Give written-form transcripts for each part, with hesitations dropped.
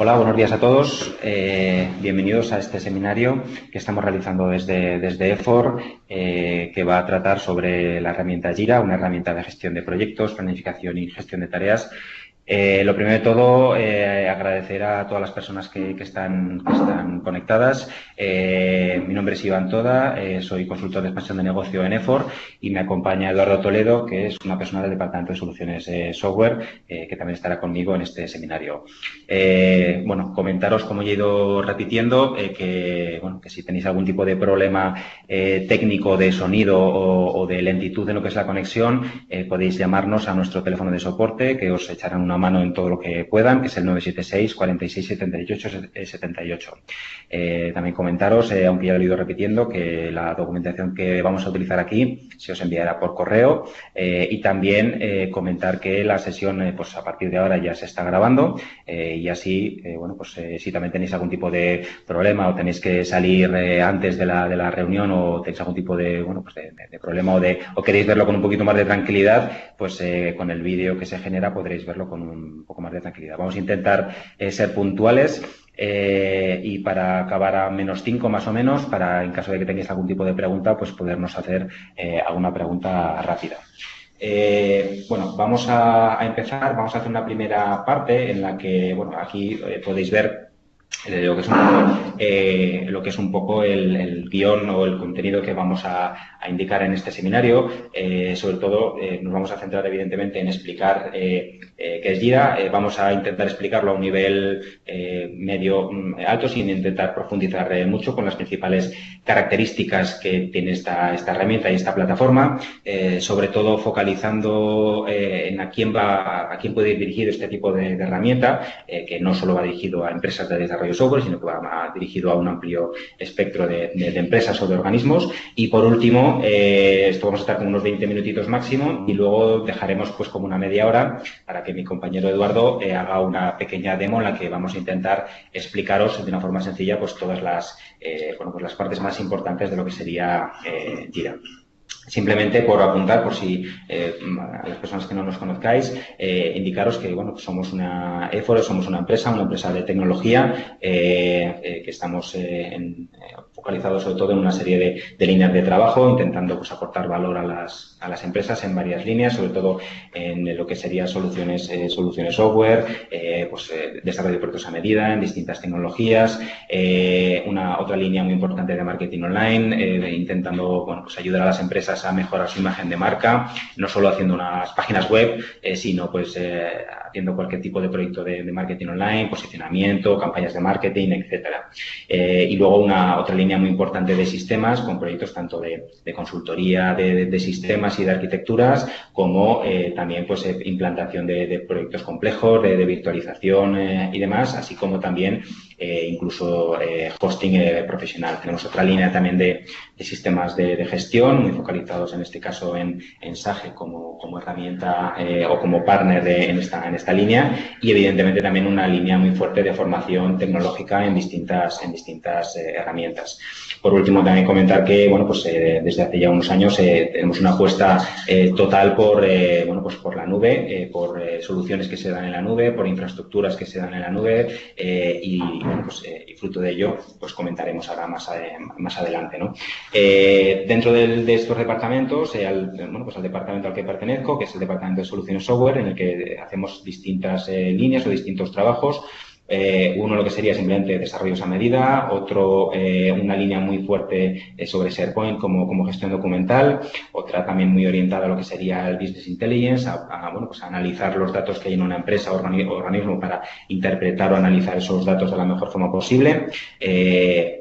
Hola, buenos días a todos. Bienvenidos a este seminario que estamos realizando desde EFOR, que va a tratar sobre la herramienta Jira, una herramienta de gestión de proyectos, planificación y gestión de tareas. Lo primero de todo, agradecer a todas las personas que están conectadas. Mi nombre es Iván Toda, soy consultor de expansión de negocio en EFOR y me acompaña Eduardo Toledo, que es una persona del Departamento de Soluciones Software, que también estará conmigo en este seminario. Bueno, comentaros, como ya he ido repitiendo, que si tenéis algún tipo de problema técnico de sonido o de lentitud en lo que es la conexión, podéis llamarnos a nuestro teléfono de soporte, que os echarán una mano en todo lo que puedan, que es el 976 46 78 78. También comentaros, aunque ya lo he ido repitiendo, que la documentación que vamos a utilizar aquí se os enviará por correo, y también comentar que la sesión, pues a partir de ahora ya se está grabando, y así, si también tenéis algún tipo de problema o tenéis que salir antes de la reunión o tenéis algún tipo de, de problema o queréis verlo con un poquito más de tranquilidad, pues con el vídeo que se genera podréis verlo con un poco más de tranquilidad. Vamos a intentar ser puntuales y para acabar a -5 más o menos, para en caso de que tengáis algún tipo de pregunta, pues podernos hacer alguna pregunta rápida. Vamos a empezar. Vamos a hacer una primera parte en la que, aquí podéis ver lo que es un poco el guión o el contenido que vamos a indicar en este seminario. Sobre todo nos vamos a centrar evidentemente en explicar qué es Jira. Vamos a intentar explicarlo a un nivel medio alto, sin intentar profundizar mucho, con las principales características que tiene esta herramienta y esta plataforma, sobre todo focalizando en a quién puede ir dirigido este tipo de herramienta, que no solo va dirigido a empresas de desarrollo software, sino que va dirigido a un amplio espectro de empresas o de organismos. Y por último, esto vamos a estar con unos 20 minutitos máximo y luego dejaremos pues como una media hora para que mi compañero Eduardo haga una pequeña demo en la que vamos a intentar explicaros de una forma sencilla pues todas las partes más importantes de lo que sería Jira. Simplemente por apuntar, por si a las personas que no nos conozcáis, indicaros que somos una EFOR, somos una empresa de tecnología, que estamos focalizados sobre todo en una serie de líneas de trabajo, intentando pues aportar valor a las empresas en varias líneas, sobre todo en lo que sería soluciones software, desarrollo de proyectos a medida en distintas tecnologías, otra línea muy importante de marketing online, intentando ayudar a las empresas a mejorar su imagen de marca, no solo haciendo unas páginas web, sino haciendo cualquier tipo de proyecto de marketing online, posicionamiento, campañas de marketing, etcétera. Y luego otra línea muy importante de sistemas, con proyectos tanto de consultoría de sistemas y de arquitecturas, como también implantación de proyectos complejos, de virtualización y demás, así como también incluso hosting profesional. Tenemos otra línea también de sistemas de gestión, muy focalizados en este caso en Sage como herramienta o como partner en esta línea, y evidentemente también una línea muy fuerte de formación tecnológica en distintas herramientas. Por último, también comentar que desde hace ya unos años tenemos una apuesta total por la nube, por soluciones que se dan en la nube, por infraestructuras que se dan en la nube, y fruto de ello pues comentaremos ahora más adelante, ¿no? Dentro de estos departamentos, al departamento al que pertenezco, que es el departamento de soluciones software, en el que hacemos distintas líneas o distintos trabajos. Uno lo que sería simplemente desarrollos a medida, otro una línea muy fuerte sobre SharePoint como gestión documental, otra también muy orientada a lo que sería el Business Intelligence, a analizar los datos que hay en una empresa o organismo para interpretar o analizar esos datos de la mejor forma posible.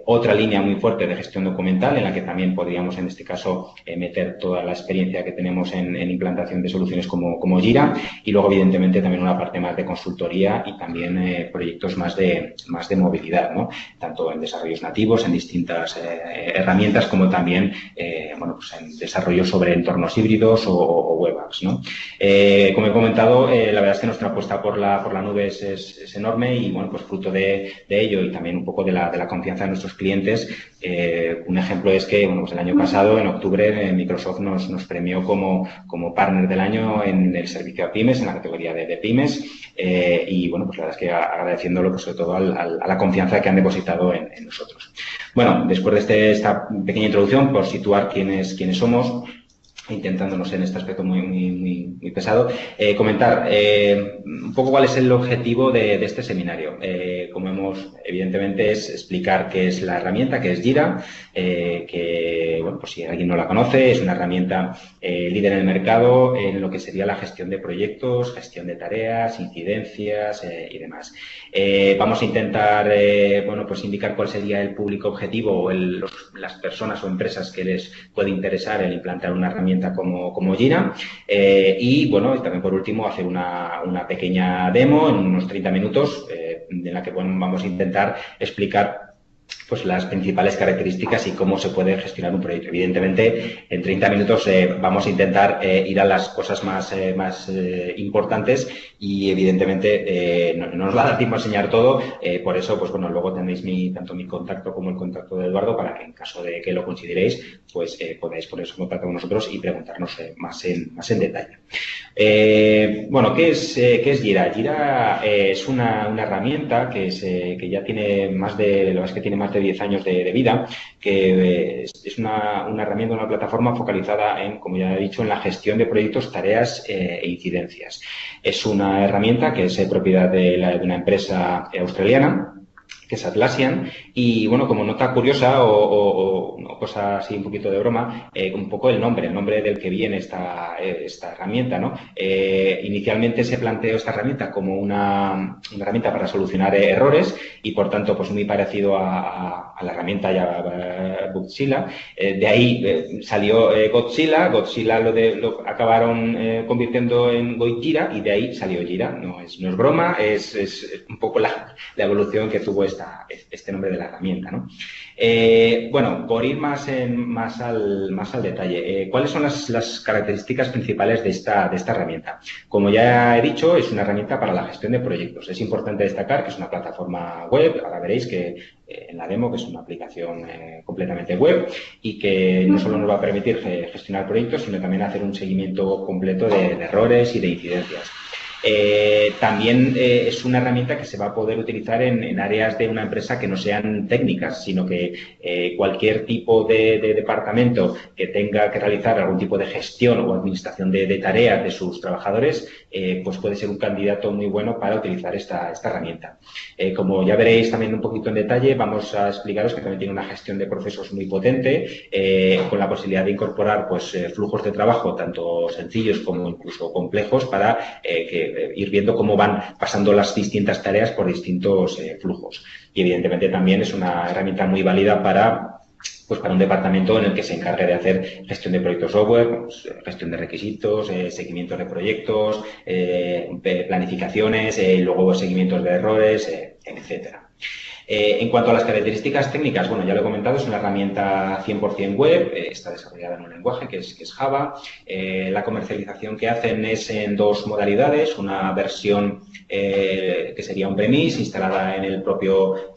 Otra línea muy fuerte de gestión documental, en la que también podríamos en este caso meter toda la experiencia que tenemos en implantación de soluciones como Jira, y luego evidentemente también una parte más de consultoría y también proyectos más de movilidad, ¿no? Tanto en desarrollos nativos, en distintas herramientas, como también en desarrollo sobre entornos híbridos o web apps, ¿no? Como he comentado, la verdad es que nuestra apuesta por la nube es enorme y fruto de ello y también un poco de la confianza de nuestros clientes. Un ejemplo es que el año pasado, en octubre, Microsoft nos premió como partner del año en el servicio a pymes, en la categoría de pymes, y la verdad es que agradecido agradeciéndolo pues, sobre todo a la confianza que han depositado en nosotros. Bueno, después de esta pequeña introducción, por situar quiénes somos, intentándonos en este aspecto muy pesado, comentar un poco cuál es el objetivo de este seminario. Como evidentemente, es explicar qué es la herramienta, qué es Jira, que, bueno, pues si alguien no la conoce, es una herramienta líder en el mercado en lo que sería la gestión de proyectos, gestión de tareas, incidencias y demás. Vamos a intentar, bueno, pues indicar cuál sería el público objetivo o las personas o empresas que les puede interesar el implantar una herramienta como Jira y, bueno, y también por último hacer una pequeña demo en unos 30 minutos en la que vamos a intentar explicar pues las principales características y cómo se puede gestionar un proyecto. Evidentemente, en 30 minutos vamos a intentar ir a las cosas más importantes y, evidentemente, no nos va a dar tiempo a enseñar todo. Por eso, pues bueno, luego tenéis tanto mi contacto como el contacto de Eduardo para que, en caso de que lo consideréis, pues podáis poneros en contacto con nosotros y preguntarnos más en detalle. Bueno, ¿qué es Jira? Jira es una herramienta que ya tiene la verdad es que tiene más de 10 años de vida, que es una herramienta, una plataforma focalizada en, como ya he dicho, en la gestión de proyectos, tareas e incidencias. Es una herramienta que es propiedad de una empresa australiana, que es Atlassian, y bueno, como nota curiosa o cosa así un poquito de broma, un poco el nombre del que viene esta herramienta, ¿no? Inicialmente se planteó esta herramienta como una herramienta para solucionar errores y, por tanto, pues muy parecido a la herramienta ya Godzilla. De ahí salió Godzilla lo acabaron convirtiendo en Gojira y de ahí salió Jira. No es broma, es un poco la evolución que tuvo este nombre de la herramienta, ¿no? Bueno, por ir más al detalle, ¿cuáles son las características principales de esta herramienta? Como ya he dicho, es una herramienta para la gestión de proyectos. Es importante destacar que es una plataforma web. Ahora veréis que en la demo, que es una aplicación completamente web y que no solo nos va a permitir gestionar proyectos, sino también hacer un seguimiento completo de errores y de incidencias. También es una herramienta que se va a poder utilizar en áreas de una empresa que no sean técnicas, sino que cualquier tipo de departamento que tenga que realizar algún tipo de gestión o administración de tareas de sus trabajadores, pues puede ser un candidato muy bueno para utilizar esta herramienta. Como ya veréis también un poquito en detalle, vamos a explicaros que también tiene una gestión de procesos muy potente, con la posibilidad de incorporar pues flujos de trabajo tanto sencillos como incluso complejos para ir viendo cómo van pasando las distintas tareas por distintos flujos. Y evidentemente también es una herramienta muy válida para un departamento en el que se encargue de hacer gestión de proyectos software, pues, gestión de requisitos, seguimientos de proyectos, planificaciones, luego seguimientos de errores, etcétera. En cuanto a las características técnicas, bueno, ya lo he comentado, es una herramienta 100% web, está desarrollada en un lenguaje que es Java. La comercialización que hacen es en dos modalidades, una versión que sería on-premise, instalada en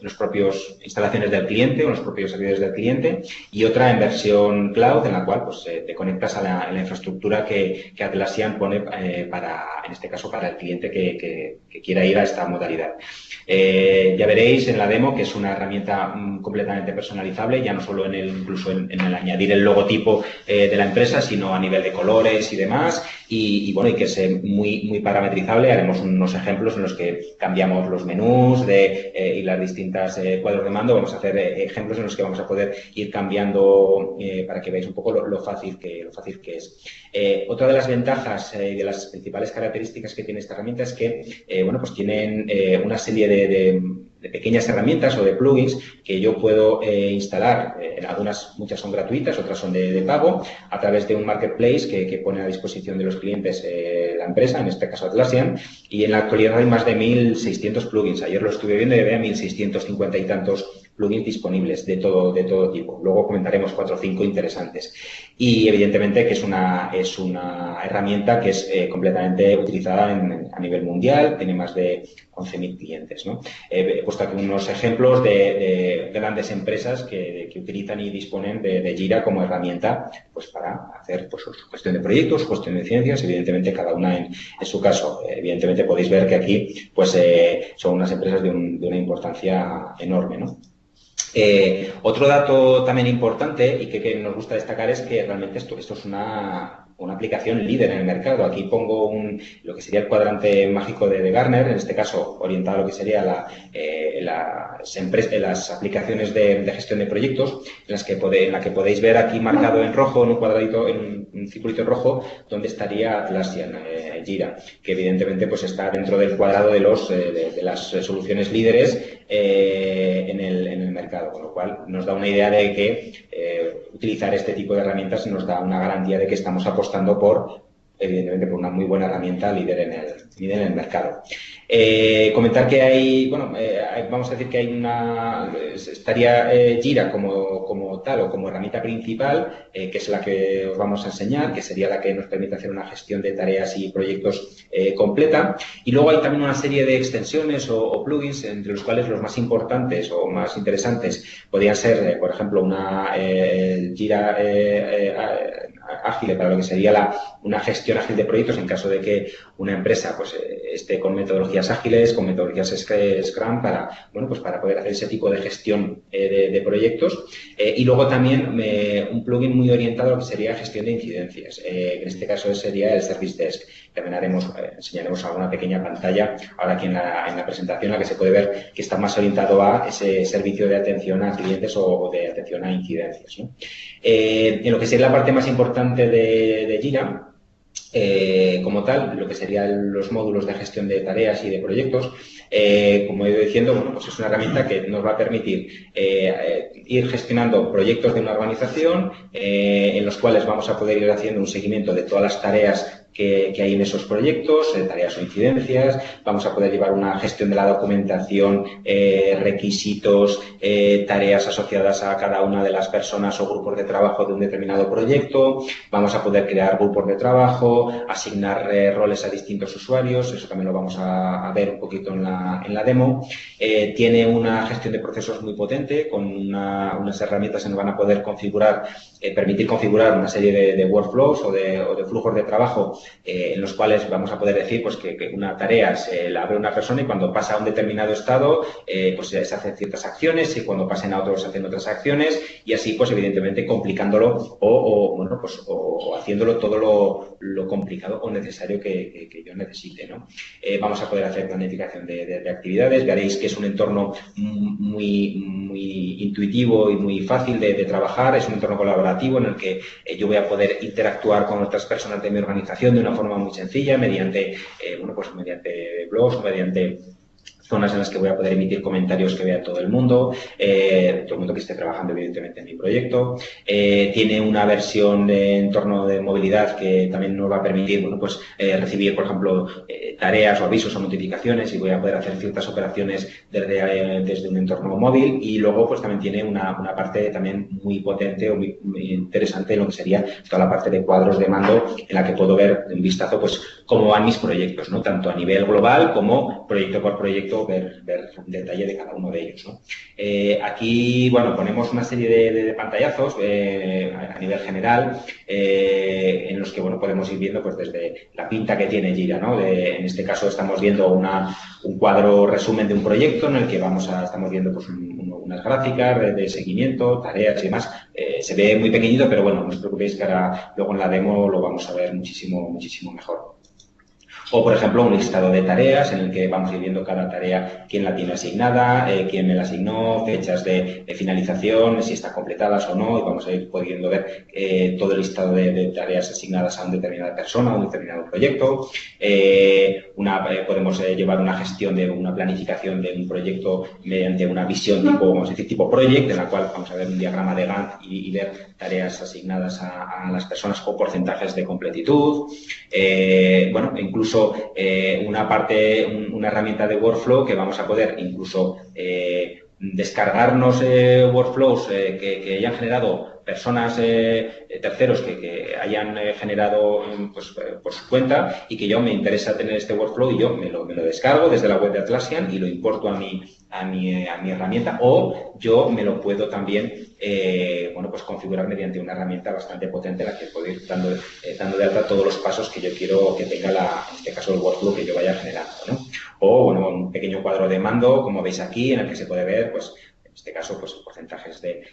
los propios instalaciones del cliente o en los propios servidores del cliente, y otra en versión cloud, en la cual pues, te conectas a la infraestructura que Atlassian pone en este caso, para el cliente que quiera ir a esta modalidad. Ya veréis en la demo que es una herramienta completamente personalizable, ya no solo incluso en el añadir el logotipo de la empresa, sino a nivel de colores y demás, y bueno, y que es muy parametrizable. Haremos unos ejemplos en los que cambiamos los menús y las distintas cuadros de mando. Vamos a hacer ejemplos en los que vamos a poder ir cambiando para que veáis un poco lo fácil que es. Otra de las ventajas y de las principales características que tiene esta herramienta es que bueno, pues tienen una serie de pequeñas herramientas o de plugins que yo puedo instalar. Muchas son gratuitas, otras son de pago, a través de un marketplace que pone a disposición de los clientes la empresa, en este caso Atlassian, y en la actualidad hay más de 1.600 plugins. Ayer lo estuve viendo y había 1.650 y tantos plugins disponibles de todo tipo. Luego comentaremos 4 o 5 interesantes. Y evidentemente que es una herramienta que es completamente utilizada a nivel mundial, tiene más de 11.000 clientes, ¿no? He puesto aquí unos ejemplos de grandes empresas que utilizan y disponen de Jira como herramienta pues, para hacer pues, su gestión de proyectos, su gestión de ciencias, evidentemente cada una en su caso. Evidentemente podéis ver que aquí pues, son unas empresas de una importancia enorme, ¿no? Otro dato también importante y que nos gusta destacar es que realmente esto es una aplicación líder en el mercado. Aquí pongo lo que sería el cuadrante mágico de Gartner, en este caso orientado a lo que sería las aplicaciones de gestión de proyectos, en la que podéis ver aquí marcado en rojo, en un cuadradito, en un circulito en rojo, donde estaría Atlassian, Jira, que evidentemente pues está dentro del cuadrado de las soluciones líderes en el mercado, con lo cual nos da una idea de que utilizar este tipo de herramientas nos da una garantía de que estamos apostando evidentemente, por una muy buena herramienta líder en el mercado. Comentar que hay, vamos a decir que estaría Jira como tal o como herramienta principal, que es la que os vamos a enseñar, que sería la que nos permite hacer una gestión de tareas y proyectos completa. Y luego hay también una serie de extensiones o plugins, entre los cuales los más importantes o más interesantes podrían ser, por ejemplo, una Jira ágil para lo que sería una gestión ágil de proyectos en caso de que una empresa pues, esté con metodologías ágiles, con metodologías Scrum para poder hacer ese tipo de gestión de proyectos. Y luego también un plugin muy orientado a lo que sería gestión de incidencias. En este caso sería el Service Desk. También enseñaremos alguna pequeña pantalla ahora aquí en la presentación, en la que se puede ver que está más orientado a ese servicio de atención a clientes o de atención a incidencias, ¿no? En lo que sería la parte más importante de Jira, como tal, lo que serían los módulos de gestión de tareas y de proyectos, como he ido diciendo, pues es una herramienta que nos va a permitir ir gestionando proyectos de una organización en los cuales vamos a poder ir haciendo un seguimiento de todas las tareas que hay en esos proyectos, tareas o incidencias. Vamos a poder llevar una gestión de la documentación, requisitos, tareas asociadas a cada una de las personas o grupos de trabajo de un determinado proyecto. Vamos a poder crear grupos de trabajo, asignar roles a distintos usuarios. Eso también lo vamos a ver un poquito en la demo. Tiene una gestión de procesos muy potente, con unas herramientas que nos van a poder permitir configurar una serie de workflows o de flujos de trabajo en los cuales vamos a poder decir pues, que una tarea la abre una persona y cuando pasa a un determinado estado pues se hacen ciertas acciones y cuando pasen a otros se hacen otras acciones y así pues evidentemente complicándolo o haciéndolo todo lo complicado o necesario que yo necesite, ¿no? Vamos a poder hacer planificación de actividades. Veréis que es un entorno muy intuitivo y muy fácil de trabajar. Es un entorno colaborativo en el que yo voy a poder interactuar con otras personas de mi organización de una forma muy sencilla, mediante blogs o mediante zonas en las que voy a poder emitir comentarios que vea todo el mundo que esté trabajando evidentemente en mi proyecto. Tiene una versión de entorno de movilidad que también nos va a permitir recibir, por ejemplo, tareas o avisos o notificaciones y voy a poder hacer ciertas operaciones desde un entorno móvil y luego pues también tiene una parte también muy potente o muy interesante en lo que sería toda la parte de cuadros de mando en la que puedo ver de un vistazo pues cómo van mis proyectos, ¿no? Tanto a nivel global como proyecto por proyecto ver detalle de cada uno de ellos, ¿no? Aquí, ponemos una serie de pantallazos a nivel general en los que, podemos ir viendo pues desde la pinta que tiene Jira, ¿no? En este caso estamos viendo un cuadro resumen de un proyecto en el que estamos viendo pues unas gráficas de seguimiento, tareas y demás. Se ve muy pequeñito, pero no os preocupéis que ahora luego en la demo lo vamos a ver muchísimo mejor. O, por ejemplo, un listado de tareas en el que vamos a ir viendo cada tarea, quién la tiene asignada, quién me la asignó, fechas de finalización, si están completadas o no, y vamos a ir pudiendo ver todo el listado de tareas asignadas a una determinada persona, a un determinado proyecto. Podemos llevar una gestión de una planificación de un proyecto mediante una visión tipo project, en la cual vamos a ver un diagrama de Gantt y ver tareas asignadas a las personas con porcentajes de completitud. Incluso una herramienta de workflow que vamos a poder incluso descargarnos workflows que hayan generado personas, terceros que hayan generado pues, por su cuenta y que yo me interesa tener este workflow y yo me lo descargo desde la web de Atlassian y lo importo a mi herramienta, o yo me lo puedo también bueno, pues configurar mediante una herramienta bastante potente en la que puedo ir dando de alta todos los pasos que yo quiero que tenga en este caso el workflow que yo vaya generando, ¿no? O bueno, un pequeño cuadro de mando, como veis aquí, en el que se puede ver, pues en este caso, pues porcentajes de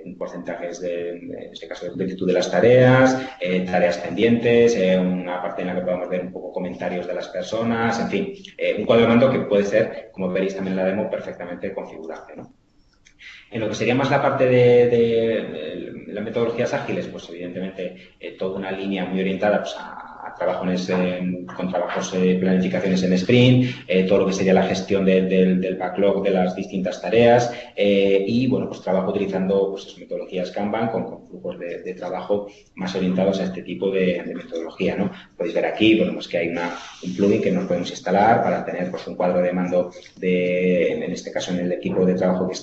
en este caso, de longitud de las tareas, tareas pendientes, una parte en la que podamos ver un poco comentarios de las personas, en fin, un cuadro de mando que puede ser, como veréis también en la demo, perfectamente configurable, ¿no? En lo que sería más la parte de las metodologías ágiles, pues evidentemente toda una línea muy orientada pues, a con trabajos planificaciones en sprint, todo lo que sería la gestión del backlog de las distintas tareas y, bueno, pues trabajo utilizando pues, metodologías Kanban con flujos de trabajo más orientados a este tipo de metodología, ¿no? Podéis ver aquí, bueno, pues que hay un plugin que nos podemos instalar para tener pues, un cuadro de mando en este caso en el equipo de trabajo que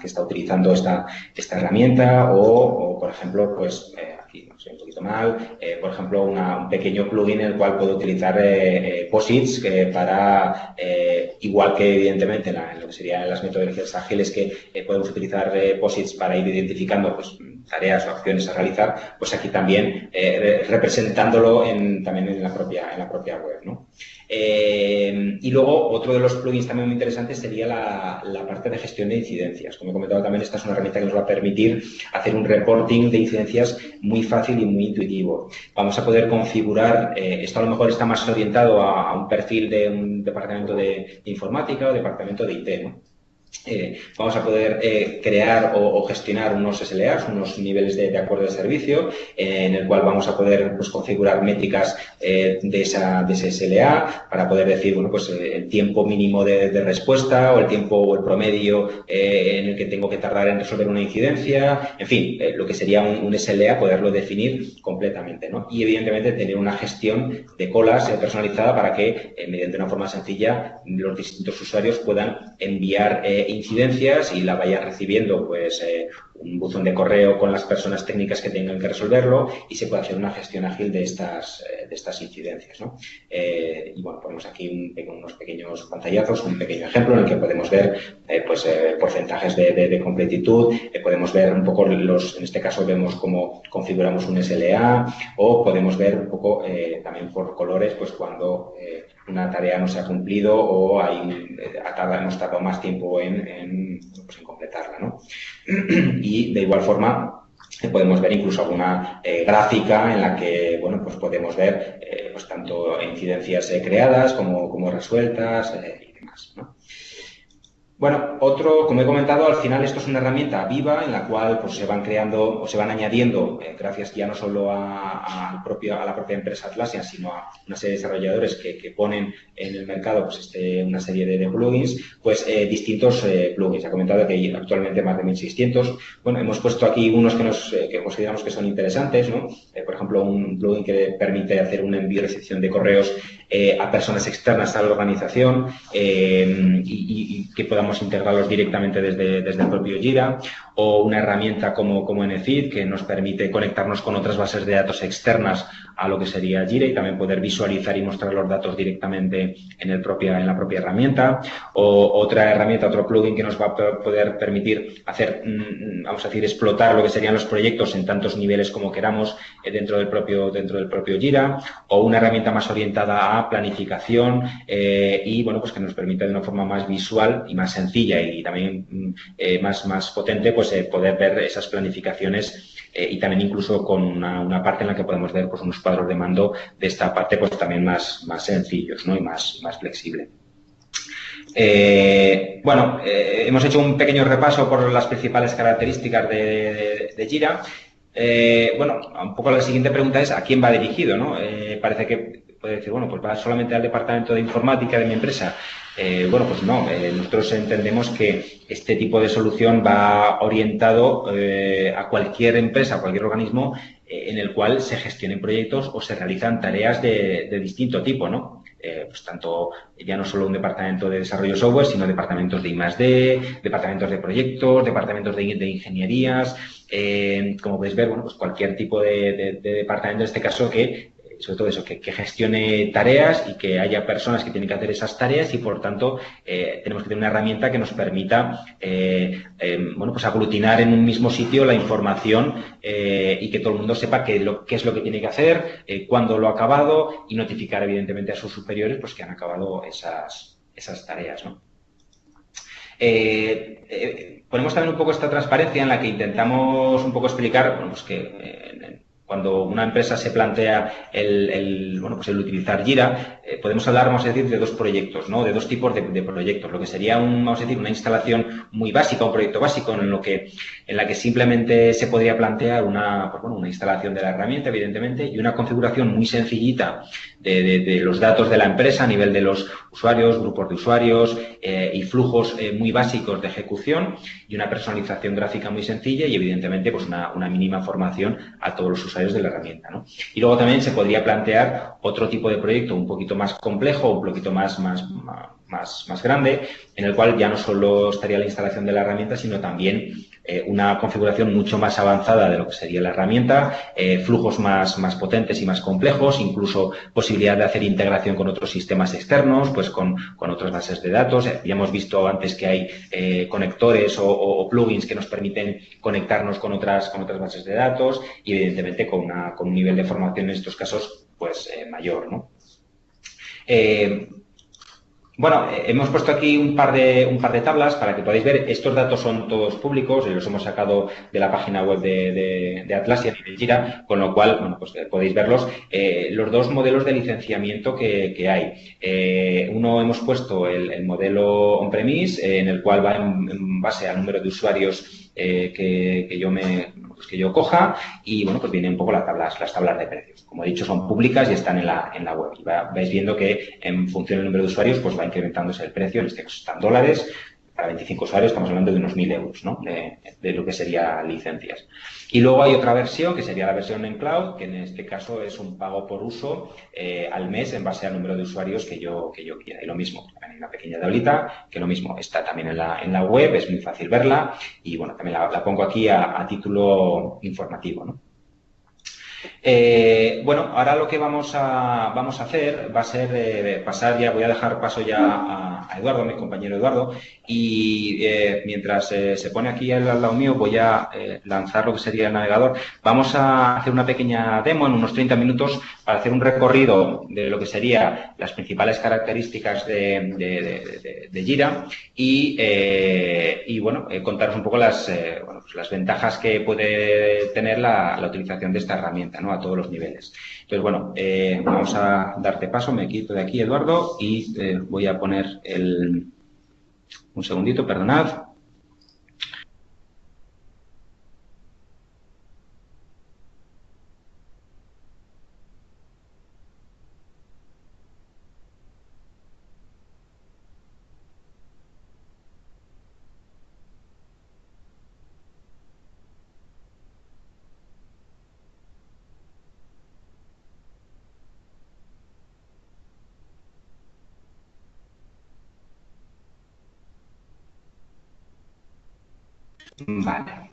está utilizando esta herramienta o por ejemplo, pues aquí no sé, un poquito mal, por ejemplo, un pequeño plugin en el cual puedo utilizar POSITs para, igual que evidentemente en lo que serían las metodologías ágiles que podemos utilizar POSITs para ir identificando pues, tareas o acciones a realizar, pues aquí también representándolo también en la propia web, ¿no? Y luego, otro de los plugins también muy interesantes sería la parte de gestión de incidencias. Como he comentado también, esta es una herramienta que nos va a permitir hacer un reporting de incidencias muy fácil y muy intuitivo. Vamos a poder configurar, esto a lo mejor está más orientado a un perfil de un departamento de informática o departamento de IT, ¿no? Vamos a poder crear o gestionar unos SLAs, unos niveles de acuerdo de servicio, en el cual vamos a poder pues, configurar métricas de ese SLA para poder decir, bueno, pues el tiempo mínimo de respuesta o el tiempo o el promedio en el que tengo que tardar en resolver una incidencia, en fin, lo que sería un SLA, poderlo definir completamente, ¿no? Y evidentemente tener una gestión de colas personalizada para que mediante una forma sencilla los distintos usuarios puedan enviar incidencias y la vayan recibiendo pues un buzón de correo con las personas técnicas que tengan que resolverlo y se puede hacer una gestión ágil de estas incidencias, ¿no? Y bueno, ponemos aquí unos pequeños pantallazos, un pequeño ejemplo en el que podemos ver porcentajes de completitud, podemos ver un poco en este caso vemos cómo configuramos un SLA o podemos ver un poco también por colores pues cuando una tarea no se ha cumplido o hemos tardado más tiempo en completarla, ¿no? Y de igual forma podemos ver incluso alguna gráfica en la que bueno, pues podemos ver pues tanto incidencias creadas como resueltas y demás, ¿no? Bueno, como he comentado, al final esto es una herramienta viva en la cual pues, se van creando o se van añadiendo, gracias ya no solo a la propia empresa Atlassian, sino a una serie de desarrolladores que ponen en el mercado pues, una serie de plugins, pues distintos plugins. He comentado que hay actualmente más de 1.600. Bueno, hemos puesto aquí unos que consideramos que son interesantes, ¿no? Por ejemplo, un plugin que permite hacer un envío y recepción de correos a personas externas a la organización y que podamos integrarlos directamente desde el propio Jira, o una herramienta como Nfeed que nos permite conectarnos con otras bases de datos externas a lo que sería Jira y también poder visualizar y mostrar los datos directamente en la propia herramienta, o otra herramienta, otro plugin que nos va a poder permitir hacer, vamos a decir, explotar lo que serían los proyectos en tantos niveles como queramos dentro del propio Jira, o una herramienta más orientada a planificación y, bueno, pues que nos permite de una forma más visual y más sencilla y también más potente, pues poder ver esas planificaciones y también incluso con una parte en la que podemos ver pues unos cuadros de mando de esta parte pues también más sencillos, ¿no? Y más flexible. Bueno, hemos hecho un pequeño repaso por las principales características de Jira. Bueno, un poco la siguiente pregunta es ¿a quién va dirigido, ¿no? Parece que puede decir, bueno, pues va solamente al departamento de informática de mi empresa. Bueno, pues no, nosotros entendemos que este tipo de solución va orientado a cualquier empresa, a cualquier organismo en el cual se gestionen proyectos o se realizan tareas de distinto tipo, ¿no? pues tanto ya no solo un departamento de desarrollo software, sino departamentos de I+D, departamentos de proyectos, departamentos de ingenierías. Como podéis ver, bueno, pues cualquier tipo de departamento, en este caso, que sobre todo eso, que gestione tareas y que haya personas que tienen que hacer esas tareas y, por tanto, tenemos que tener una herramienta que nos permita, bueno, pues aglutinar en un mismo sitio la información y que todo el mundo sepa qué es lo que tiene que hacer, cuándo lo ha acabado y notificar, evidentemente, a sus superiores pues que han acabado esas tareas, ¿no? Ponemos también un poco esta transparencia en la que intentamos un poco explicar, bueno, pues que cuando una empresa se plantea bueno, pues el utilizar Jira, podemos hablar, vamos a decir, de dos proyectos, ¿no? De dos tipos de proyectos. Lo que sería vamos a decir, una instalación muy básica, un proyecto básico en la que simplemente se podría plantear pues bueno, una instalación de la herramienta, evidentemente, y una configuración muy sencillita de los datos de la empresa a nivel de los usuarios, grupos de usuarios y flujos muy básicos de ejecución, y una personalización gráfica muy sencilla y, evidentemente, pues una mínima formación a todos los usuarios de la herramienta, ¿no? Y luego también se podría plantear otro tipo de proyecto un poquito más complejo, un poquito más grande, en el cual ya no solo estaría la instalación de la herramienta, sino también una configuración mucho más avanzada de lo que sería la herramienta, flujos más potentes y más complejos, incluso posibilidad de hacer integración con otros sistemas externos, pues con otras bases de datos. Ya hemos visto antes que hay conectores o plugins que nos permiten conectarnos con otras bases de datos y, evidentemente, con un nivel de formación en estos casos pues mayor, ¿no? Bueno, hemos puesto aquí un par de tablas para que podáis ver. Estos datos son todos públicos y los hemos sacado de la página web de Atlassian y de Jira, con lo cual, bueno, pues podéis verlos. Los dos modelos de licenciamiento que hay. Uno hemos puesto el modelo on-premise, en el cual va en base al número de usuarios que yo coja, y, bueno, pues vienen un poco las tablas de precios. Como he dicho, son públicas y están en la web. Y vais viendo que en función del número de usuarios pues va incrementándose el precio. En este caso están $. Para 25 usuarios estamos hablando de unos 1.000 euros, ¿no? De lo que sería licencias. Y luego hay otra versión, que sería la versión en cloud, que en este caso es un pago por uso al mes en base al número de usuarios que yo quiera. Y lo mismo, hay una pequeña tablita, que lo mismo está también en la web, es muy fácil verla y, bueno, también la pongo aquí a título informativo, ¿no? Bueno, ahora lo que vamos a hacer va a ser pasar ya, voy a dejar paso ya a Eduardo, a mi compañero Eduardo, y mientras se pone aquí al lado mío voy a lanzar lo que sería el navegador. Vamos a hacer una pequeña demo en unos 30 minutos para hacer un recorrido de lo que serían las principales características de Jira y bueno, contaros un poco las ventajas que puede tener la utilización de esta herramienta, ¿no? A todos los niveles. Entonces, bueno, vamos a darte paso, me quito de aquí, Eduardo, y voy a poner un segundito, perdonad. Vale.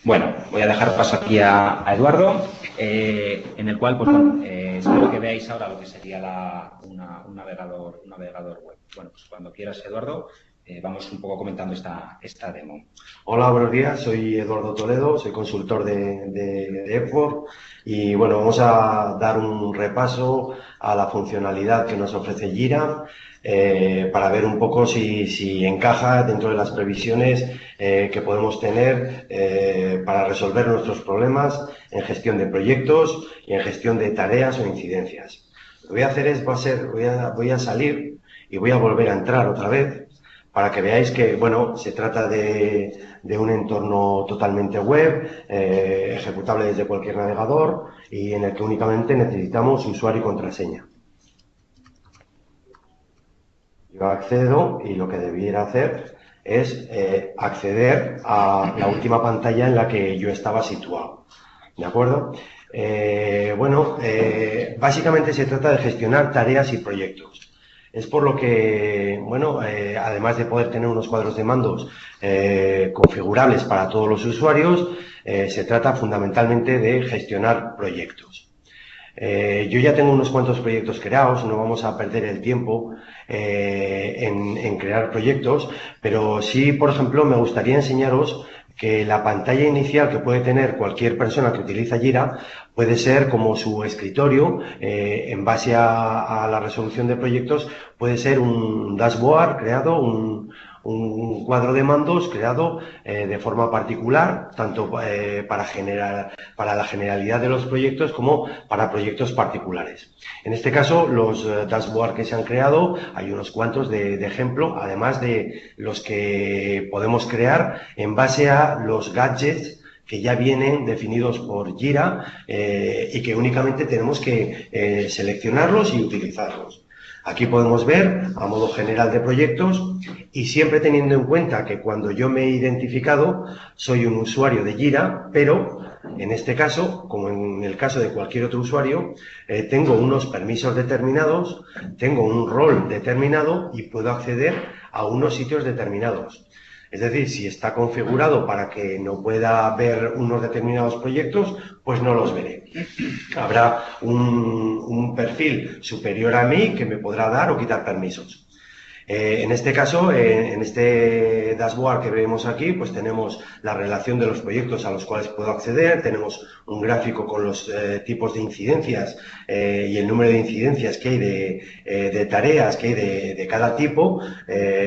Bueno, voy a dejar paso aquí a Eduardo, en el cual, pues bueno, espero que veáis ahora lo que sería un navegador web. Bueno, pues cuando quieras, Eduardo, vamos un poco comentando esta demo. Hola, buenos días. Soy Eduardo Toledo, soy consultor de Epwork y, bueno, vamos a dar un repaso a la funcionalidad que nos ofrece Jira para ver un poco si encaja dentro de las previsiones que podemos tener para resolver nuestros problemas en gestión de proyectos y en gestión de tareas o incidencias. Lo que voy a hacer voy a salir y voy a volver a entrar otra vez para que veáis que, bueno, se trata de un entorno totalmente web, ejecutable desde cualquier navegador y en el que únicamente necesitamos usuario y contraseña. Yo accedo y lo que debiera hacer es acceder a la última pantalla en la que yo estaba situado, ¿de acuerdo? Básicamente se trata de gestionar tareas y proyectos. Es por lo que, además de poder tener unos cuadros de mandos configurables para todos los usuarios, se trata fundamentalmente de gestionar proyectos. Yo ya tengo unos cuantos proyectos creados, no vamos a perder el tiempo en crear proyectos, pero sí, por ejemplo, me gustaría enseñaros que la pantalla inicial que puede tener cualquier persona que utiliza Jira puede ser como su escritorio, en base a la resolución de proyectos, puede ser un dashboard creado, un cuadro de mandos creado de forma particular, tanto para la generalidad de los proyectos como para proyectos particulares. En este caso, los dashboards que se han creado, hay unos cuantos de ejemplo, además de los que podemos crear en base a los gadgets que ya vienen definidos por Jira y que únicamente tenemos que seleccionarlos y utilizarlos. Aquí podemos ver a modo general de proyectos y siempre teniendo en cuenta que cuando yo me he identificado soy un usuario de Jira, pero en este caso, como en el caso de cualquier otro usuario, tengo unos permisos determinados, tengo un rol determinado y puedo acceder a unos sitios determinados. Es decir, si está configurado para que no pueda ver unos determinados proyectos, pues no los veré. Habrá un perfil superior a mí que me podrá dar o quitar permisos. En este caso, en este dashboard que vemos aquí, pues tenemos la relación de los proyectos a los cuales puedo acceder, tenemos un gráfico con los tipos de incidencias y el número de incidencias que hay de tareas que hay de cada tipo,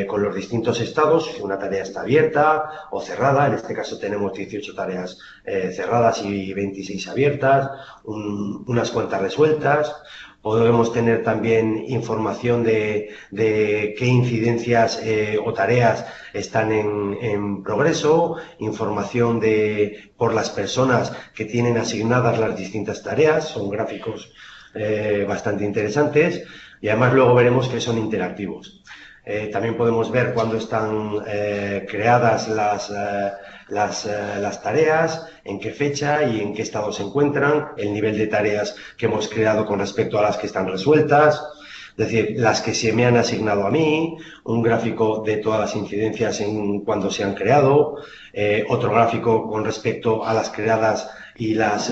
con los distintos estados, si una tarea está abierta o cerrada. En este caso tenemos 18 tareas cerradas y 26 abiertas, unas cuantas resueltas. Podemos tener también información de qué incidencias o tareas están en progreso, información por las personas que tienen asignadas las distintas tareas, son gráficos bastante interesantes y además luego veremos que son interactivos. También podemos ver cuándo están creadas las tareas, en qué fecha y en qué estado se encuentran, el nivel de tareas que hemos creado con respecto a las que están resueltas, es decir, las que se me han asignado a mí, un gráfico de todas las incidencias en cuando se han creado, otro gráfico con respecto a las creadas y las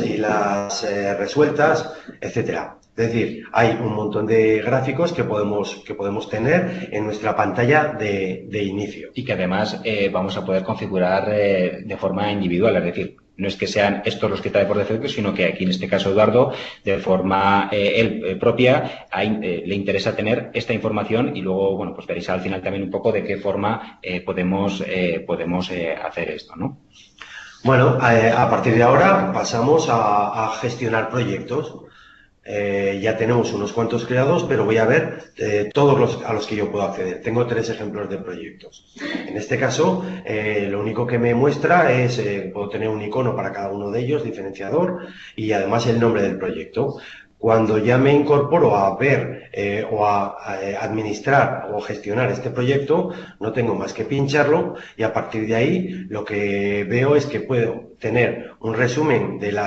resueltas, etcétera. Es decir, hay un montón de gráficos que podemos tener en nuestra pantalla de inicio. Y que además vamos a poder configurar de forma individual, es decir, no es que sean estos los que trae por defecto, sino que aquí en este caso Eduardo, de forma propia, le interesa tener esta información y luego, bueno, pues veréis al final también un poco de qué forma podemos hacer esto, ¿no? Bueno, a partir de ahora pasamos a gestionar proyectos. Ya tenemos unos cuantos creados, pero voy a ver todos a los que yo puedo acceder. Tengo 3 ejemplos de proyectos. En este caso, lo único que me muestra es, puedo tener un icono para cada uno de ellos, diferenciador, y además el nombre del proyecto. Cuando ya me incorporo a ver o a administrar o gestionar este proyecto, no tengo más que pincharlo y a partir de ahí lo que veo es que puedo tener un resumen de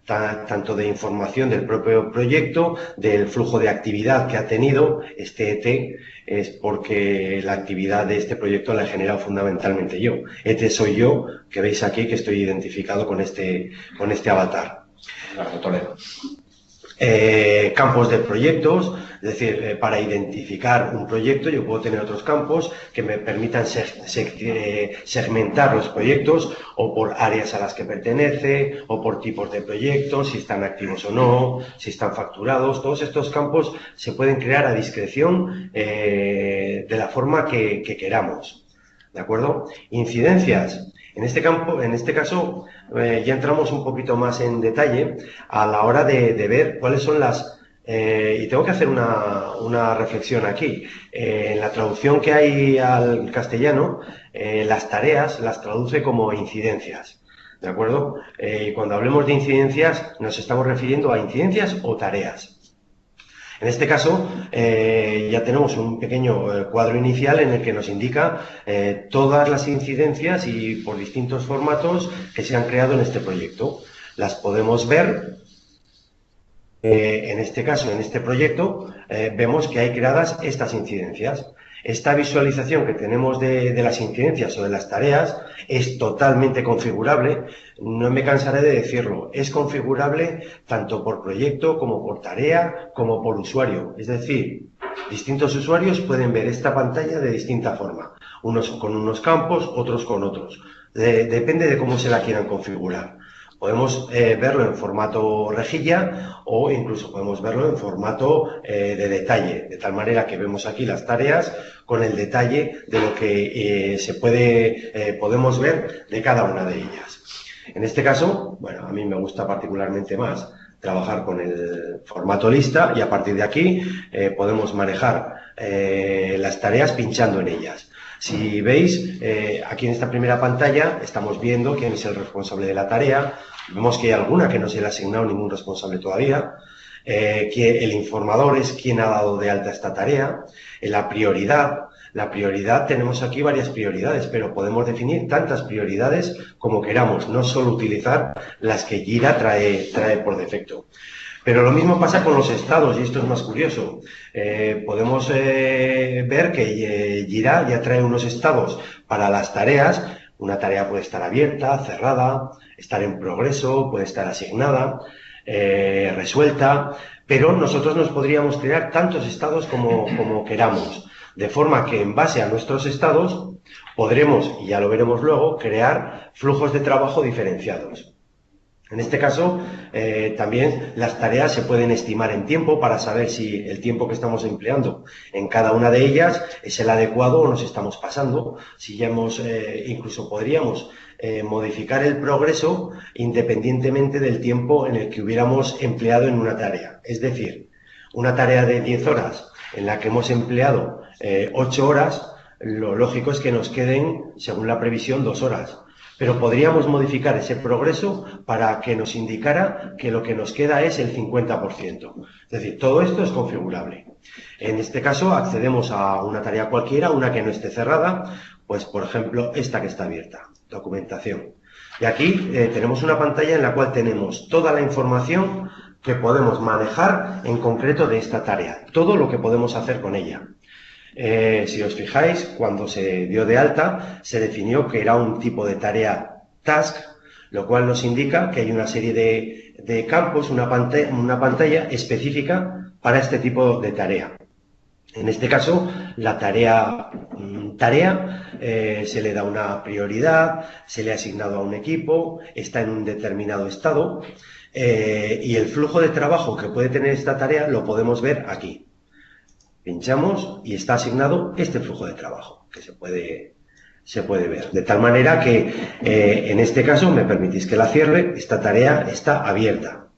tanto de información del propio proyecto, del flujo de actividad que ha tenido. Este ET es porque la actividad de este proyecto la he generado fundamentalmente yo. ET soy yo, que veis aquí que estoy identificado con este avatar. Eduardo Toledo. Campos de proyectos, es decir, para identificar un proyecto yo puedo tener otros campos que me permitan segmentar los proyectos o por áreas a las que pertenece o por tipos de proyectos, si están activos o no, si están facturados. Todos estos campos se pueden crear a discreción de la forma que queramos. ¿De acuerdo? Incidencias. En este caso, ya entramos un poquito más en detalle a la hora de ver cuáles son y tengo que hacer una reflexión aquí. En la traducción que hay al castellano, las tareas las traduce como incidencias. ¿De acuerdo? Y cuando hablemos de incidencias, nos estamos refiriendo a incidencias o tareas. En este caso, ya tenemos un pequeño cuadro inicial en el que nos indica todas las incidencias y por distintos formatos que se han creado en este proyecto. Las podemos ver En este caso, en este proyecto, vemos que hay creadas estas incidencias. Esta visualización que tenemos de las incidencias o de las tareas es totalmente configurable. No me cansaré de decirlo. Es configurable tanto por proyecto como por tarea como por usuario. Es decir, distintos usuarios pueden ver esta pantalla de distinta forma. Unos con unos campos, otros con otros. Depende de cómo se la quieran configurar. Podemos verlo en formato rejilla o incluso podemos verlo en formato de detalle, de tal manera que vemos aquí las tareas con el detalle de lo que podemos ver de cada una de ellas. En este caso, bueno, a mí me gusta particularmente más trabajar con el formato lista y a partir de aquí podemos manejar las tareas pinchando en ellas. Si veis, aquí en esta primera pantalla estamos viendo quién es el responsable de la tarea. Vemos que hay alguna que no se le ha asignado ningún responsable todavía. Que el informador es quien ha dado de alta esta tarea. La prioridad, tenemos aquí varias prioridades, pero podemos definir tantas prioridades como queramos, no solo utilizar las que Jira trae por defecto. Pero lo mismo pasa con los estados, y esto es más curioso. Podemos ver que Jira ya trae unos estados para las tareas. Una tarea puede estar abierta, cerrada, estar en progreso, puede estar asignada, resuelta, pero nosotros nos podríamos crear tantos estados como queramos. De forma que en base a nuestros estados podremos, y ya lo veremos luego, crear flujos de trabajo diferenciados. En este caso, también las tareas se pueden estimar en tiempo para saber si el tiempo que estamos empleando en cada una de ellas es el adecuado o nos estamos pasando. Si ya incluso podríamos modificar el progreso independientemente del tiempo en el que hubiéramos empleado en una tarea. Es decir, una tarea de 10 horas en la que hemos empleado 8 horas, lo lógico es que nos queden, según la previsión, 2 horas. Pero podríamos modificar ese progreso para que nos indicara que lo que nos queda es el 50%. Es decir, todo esto es configurable. En este caso, accedemos a una tarea cualquiera, una que no esté cerrada, pues por ejemplo, esta que está abierta, documentación. Y aquí tenemos una pantalla en la cual tenemos toda la información que podemos manejar en concreto de esta tarea, todo lo que podemos hacer con ella. Si os fijáis, cuando se dio de alta, se definió que era un tipo de tarea task, lo cual nos indica que hay una serie de campos, una pantalla específica para este tipo de tarea. En este caso, la tarea se le da una prioridad, se le ha asignado a un equipo, está en un determinado estado y el flujo de trabajo que puede tener esta tarea lo podemos ver aquí. Pinchamos y está asignado este flujo de trabajo que se puede ver. De tal manera que en este caso, me permitís que la cierre, esta tarea está abierta.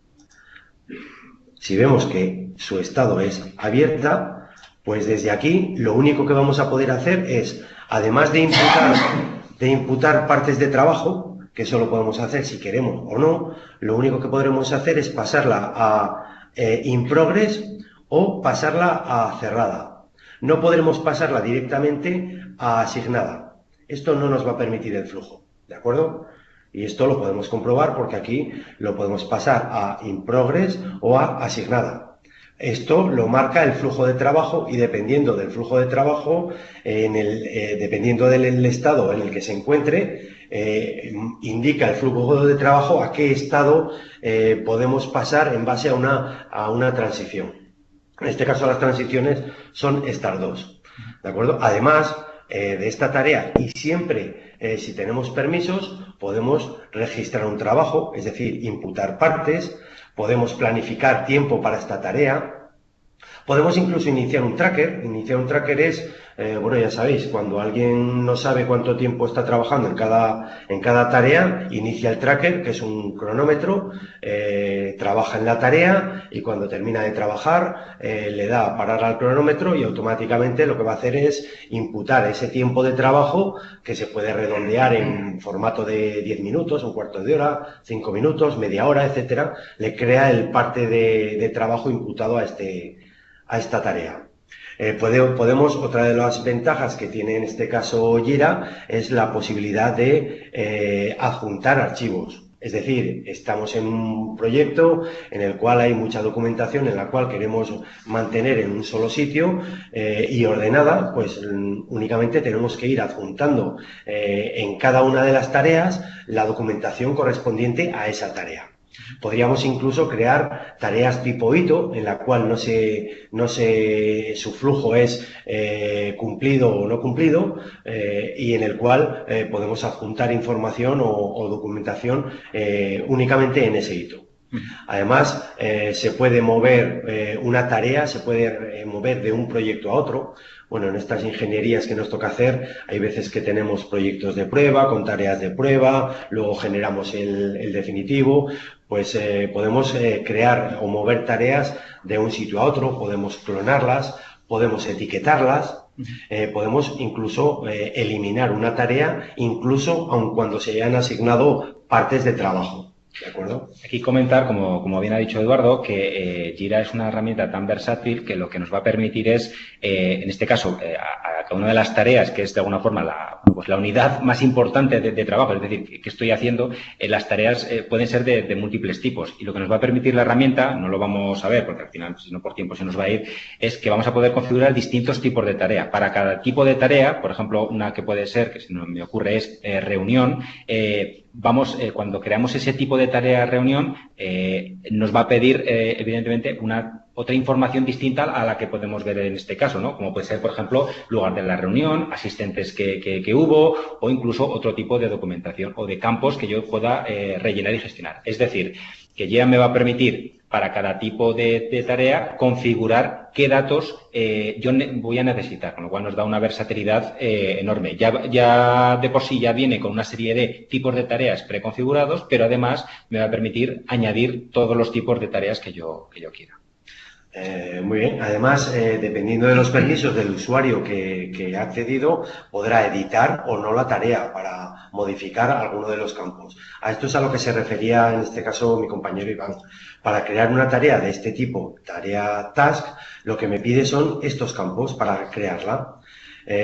Si vemos que su estado es abierta, pues desde aquí lo único que vamos a poder hacer es, además de imputar partes de trabajo, que eso lo podemos hacer si queremos o no, lo único que podremos hacer es pasarla a in progress o pasarla a cerrada. No podremos pasarla directamente a asignada. Esto no nos va a permitir el flujo, ¿de acuerdo? Y esto lo podemos comprobar porque aquí lo podemos pasar a in progress o a asignada. Esto lo marca el flujo de trabajo y dependiendo del flujo de trabajo, dependiendo del estado en el que se encuentre, indica el flujo de trabajo a qué estado podemos pasar en base a una transición. En este caso las transiciones son estas dos, ¿de acuerdo? Además de esta tarea y siempre si tenemos permisos podemos registrar un trabajo, es decir, imputar partes, podemos planificar tiempo para esta tarea, podemos incluso iniciar un tracker. Iniciar un tracker es, bueno, ya sabéis, cuando alguien no sabe cuánto tiempo está trabajando en cada tarea, inicia el tracker, que es un cronómetro, trabaja en la tarea y cuando termina de trabajar le da a parar al cronómetro y automáticamente lo que va a hacer es imputar ese tiempo de trabajo que se puede redondear en formato de 10 minutos, un cuarto de hora, 5 minutos, media hora, etcétera. Le crea el parte de trabajo imputado a esta tarea. Otra de las ventajas que tiene en este caso Jira es la posibilidad de adjuntar archivos. Es decir, estamos en un proyecto en el cual hay mucha documentación, en la cual queremos mantener en un solo sitio y ordenada, pues únicamente tenemos que ir adjuntando en cada una de las tareas la documentación correspondiente a esa tarea. Podríamos incluso crear tareas tipo hito, en la cual su flujo es cumplido o no cumplido, y en el cual podemos adjuntar información o documentación únicamente en ese hito. Además, se puede mover una tarea, se puede mover de un proyecto a otro. Bueno, en estas ingenierías que nos toca hacer, hay veces que tenemos proyectos de prueba, con tareas de prueba, luego generamos el definitivo. Pues podemos crear o mover tareas de un sitio a otro, podemos clonarlas, podemos etiquetarlas, podemos incluso eliminar una tarea, incluso aun cuando se hayan asignado partes de trabajo. ¿De acuerdo? Aquí comentar, como bien ha dicho Eduardo, que Jira es una herramienta tan versátil que lo que nos va a permitir es, en este caso, a cada una de las tareas, que es de alguna forma la unidad más importante de trabajo, es decir, que estoy haciendo, las tareas pueden ser de múltiples tipos. Y lo que nos va a permitir la herramienta, no lo vamos a ver, porque al final, si no por tiempo se nos va a ir, es que vamos a poder configurar distintos tipos de tarea. Para cada tipo de tarea, por ejemplo, una que puede ser, que si no me ocurre, es reunión, cuando creamos ese tipo de tarea reunión, nos va a pedir, evidentemente, otra información distinta a la que podemos ver en este caso, ¿no? Como puede ser, por ejemplo, lugar de la reunión, asistentes que hubo, o incluso otro tipo de documentación o de campos que yo pueda rellenar y gestionar. Es decir, que ya me va a permitir para cada tipo de tarea configurar qué datos yo voy a necesitar, con lo cual nos da una versatilidad enorme. Ya de por sí ya viene con una serie de tipos de tareas preconfigurados, pero además me va a permitir añadir todos los tipos de tareas que yo quiera. Muy bien. Además, dependiendo de los permisos del usuario que ha accedido, podrá editar o no la tarea para modificar alguno de los campos. A esto es a lo que se refería en este caso mi compañero Iván. Para crear una tarea de este tipo, tarea task, lo que me pide son estos campos para crearla.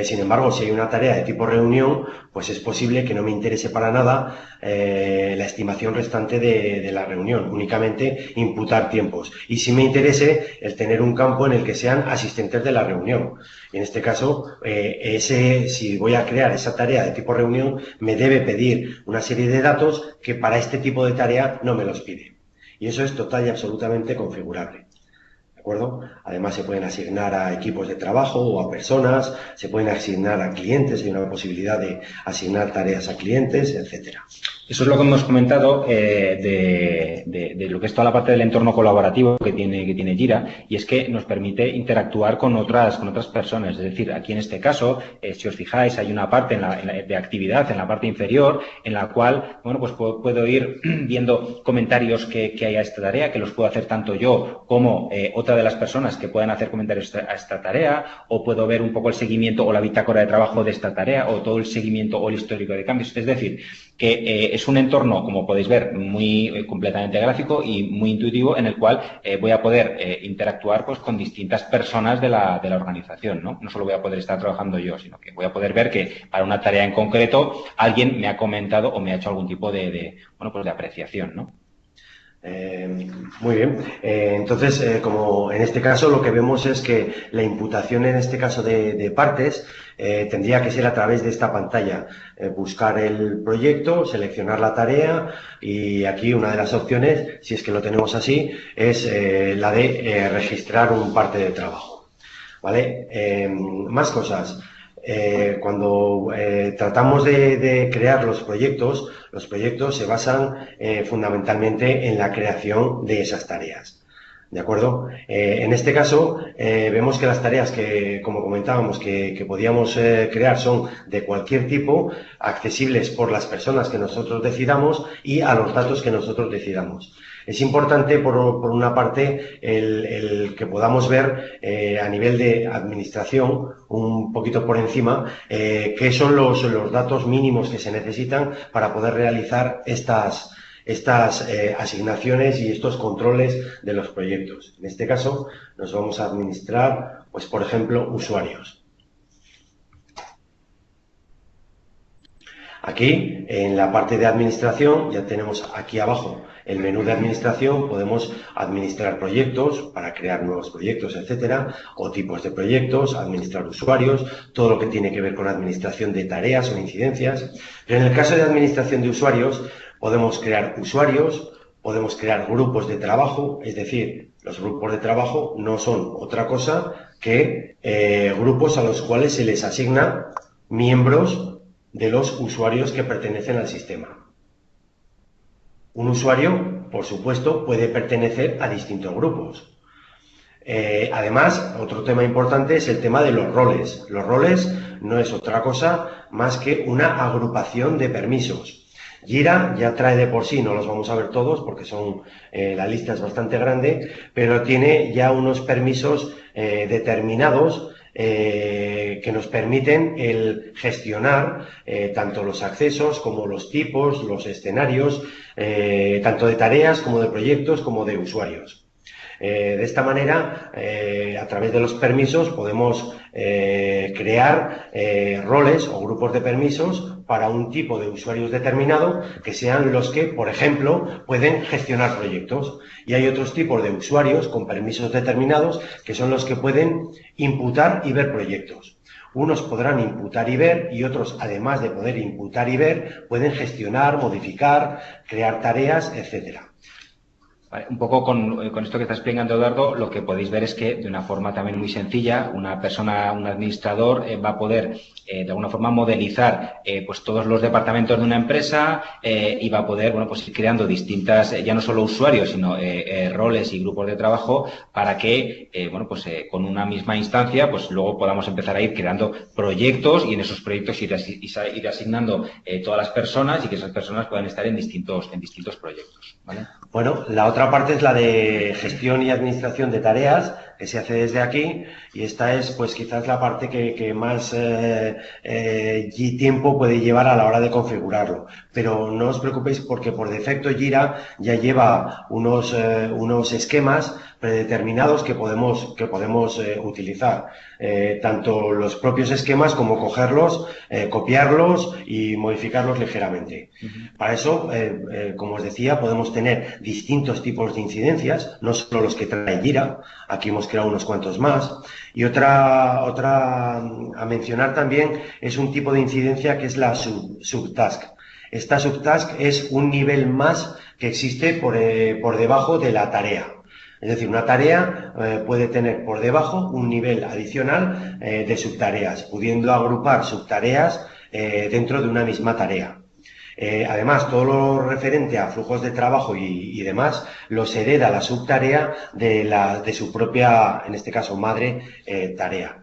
Sin embargo, si hay una tarea de tipo reunión, pues es posible que no me interese para nada la estimación restante de la reunión, únicamente imputar tiempos. Y si me interese el tener un campo en el que sean asistentes de la reunión. Y en este caso, si voy a crear esa tarea de tipo reunión, me debe pedir una serie de datos que para este tipo de tarea no me los pide. Y eso es total y absolutamente configurable. ¿De acuerdo? Además, se pueden asignar a equipos de trabajo o a personas, se pueden asignar a clientes, hay una posibilidad de asignar tareas a clientes, etcétera. Eso es lo que hemos comentado de lo que es toda la parte del entorno colaborativo que tiene Jira, y es que nos permite interactuar con otras personas. Es decir, aquí en este caso, si os fijáis, hay una parte de actividad en la parte inferior en la cual, bueno, pues puedo ir viendo comentarios que hay a esta tarea, que los puedo hacer tanto yo como otra de las personas que puedan hacer comentarios a esta tarea, o puedo ver un poco el seguimiento o la bitácora de trabajo de esta tarea, o todo el seguimiento o el histórico de cambios. Es decir, que es un entorno, como podéis ver, muy completamente gráfico y muy intuitivo, en el cual voy a poder interactuar pues con distintas personas de la organización, ¿no? No solo voy a poder estar trabajando yo, sino que voy a poder ver que para una tarea en concreto alguien me ha comentado o me ha hecho algún tipo de apreciación, ¿no? Muy bien. Entonces, como en este caso lo que vemos es que la imputación en este caso de partes tendría que ser a través de esta pantalla. Buscar el proyecto, seleccionar la tarea y aquí una de las opciones, si es que lo tenemos así, es la de registrar un parte de trabajo. ¿Vale? Más cosas. Cuando tratamos de crear los proyectos se basan fundamentalmente en la creación de esas tareas. ¿De acuerdo? En este caso, vemos que las tareas que, como comentábamos, que podíamos crear son de cualquier tipo, accesibles por las personas que nosotros decidamos y a los datos que nosotros decidamos. Es importante, por una parte, el que podamos ver a nivel de administración, un poquito por encima, qué son los datos mínimos que se necesitan para poder realizar estas asignaciones y estos controles de los proyectos. En este caso, nos vamos a administrar, pues, por ejemplo, usuarios. Aquí, en la parte de administración, ya tenemos aquí abajo el menú de administración, podemos administrar proyectos para crear nuevos proyectos, etcétera, o tipos de proyectos, administrar usuarios, todo lo que tiene que ver con administración de tareas o incidencias. Pero en el caso de administración de usuarios, podemos crear usuarios, podemos crear grupos de trabajo, es decir, los grupos de trabajo no son otra cosa que grupos a los cuales se les asigna miembros de los usuarios que pertenecen al sistema. Un usuario, por supuesto, puede pertenecer a distintos grupos. Además, otro tema importante es el tema de los roles. Los roles no es otra cosa más que una agrupación de permisos. Jira ya trae de por sí, no los vamos a ver todos porque la lista es bastante grande, pero tiene ya unos permisos determinados que nos permiten el gestionar tanto los accesos como los tipos, los escenarios, tanto de tareas como de proyectos como de usuarios. De esta manera, a través de los permisos, podemos crear roles o grupos de permisos para un tipo de usuarios determinado que sean los que, por ejemplo, pueden gestionar proyectos. Y hay otros tipos de usuarios con permisos determinados que son los que pueden imputar y ver proyectos. Unos podrán imputar y ver y otros, además de poder imputar y ver, pueden gestionar, modificar, crear tareas, etcétera. Vale, un poco con esto que está explicando Eduardo, lo que podéis ver es que de una forma también muy sencilla, una persona, un administrador va a poder de alguna forma modelizar pues todos los departamentos de una empresa y va a poder pues ir creando distintas, ya no solo usuarios, sino roles y grupos de trabajo para que con una misma instancia pues luego podamos empezar a ir creando proyectos y en esos proyectos ir asignando todas las personas y que esas personas puedan estar en distintos proyectos, ¿vale? Bueno, la otra parte es la de gestión y administración de tareas, que se hace desde aquí, y esta es pues quizás la parte que más tiempo puede llevar a la hora de configurarlo. Pero no os preocupéis porque por defecto Jira ya lleva unos esquemas predeterminados que podemos utilizar. Tanto los propios esquemas como cogerlos, copiarlos y modificarlos ligeramente. Para eso, como os decía, podemos tener distintos tipos de incidencias, no solo los que trae Jira, aquí hemos creado unos cuantos más. Y otra a mencionar también es un tipo de incidencia que es la subtask. Esta subtask es un nivel más que existe por debajo de la tarea. Es decir, una tarea puede tener por debajo un nivel adicional de subtareas, pudiendo agrupar subtareas dentro de una misma tarea. Además, todo lo referente a flujos de trabajo y demás los hereda la subtarea de su propia, en este caso, madre tarea.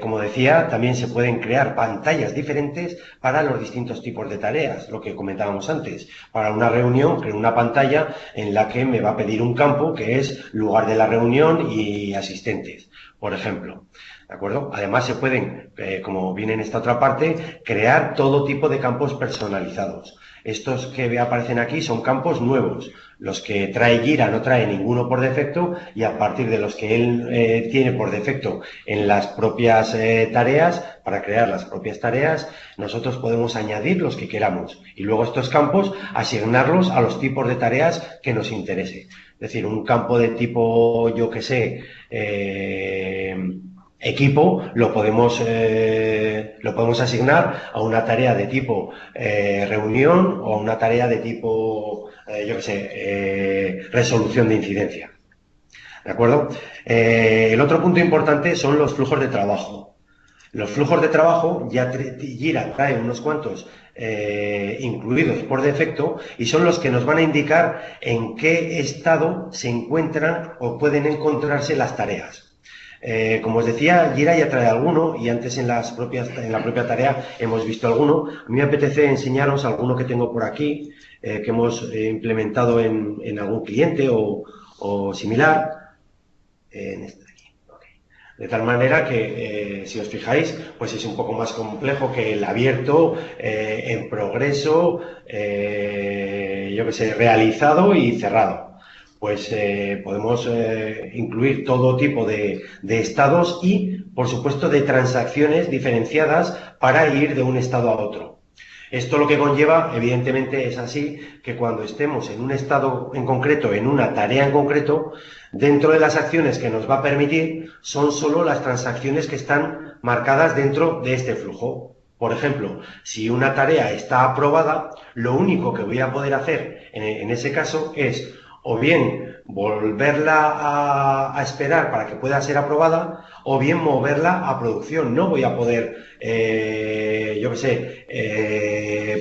Como decía, también se pueden crear pantallas diferentes para los distintos tipos de tareas, lo que comentábamos antes. Para una reunión, creo una pantalla en la que me va a pedir un campo que es lugar de la reunión y asistentes, por ejemplo. ¿De acuerdo? Además, se pueden, como viene en esta otra parte, crear todo tipo de campos personalizados. Estos que aparecen aquí son campos nuevos. Los que trae Jira no trae ninguno por defecto y a partir de los que él tiene por defecto en las propias tareas, para crear las propias tareas, nosotros podemos añadir los que queramos y luego estos campos asignarlos a los tipos de tareas que nos interese. Es decir, un campo de tipo, yo que sé, equipo, lo podemos asignar a una tarea de tipo reunión o a una tarea de tipo, yo qué sé, resolución de incidencia. ¿De acuerdo? El otro punto importante son los flujos de trabajo. Los flujos de trabajo, ya Jira trae unos cuantos incluidos por defecto y son los que nos van a indicar en qué estado se encuentran o pueden encontrarse las tareas. Como os decía, Jira ya trae alguno y antes en la propia tarea hemos visto alguno. A mí me apetece enseñaros alguno que tengo por aquí, que hemos implementado en algún cliente o similar. En este de aquí. Okay. De tal manera que, si os fijáis, pues es un poco más complejo que el abierto, en progreso, yo que sé, realizado y cerrado. Pues podemos incluir todo tipo de estados y, por supuesto, de transacciones diferenciadas para ir de un estado a otro. Esto lo que conlleva, evidentemente, es así, que cuando estemos en un estado en concreto, en una tarea en concreto, dentro de las acciones que nos va a permitir, son solo las transacciones que están marcadas dentro de este flujo. Por ejemplo, si una tarea está aprobada, lo único que voy a poder hacer en ese caso es o bien volverla a esperar para que pueda ser aprobada, o bien moverla a producción. No voy a poder, yo qué sé,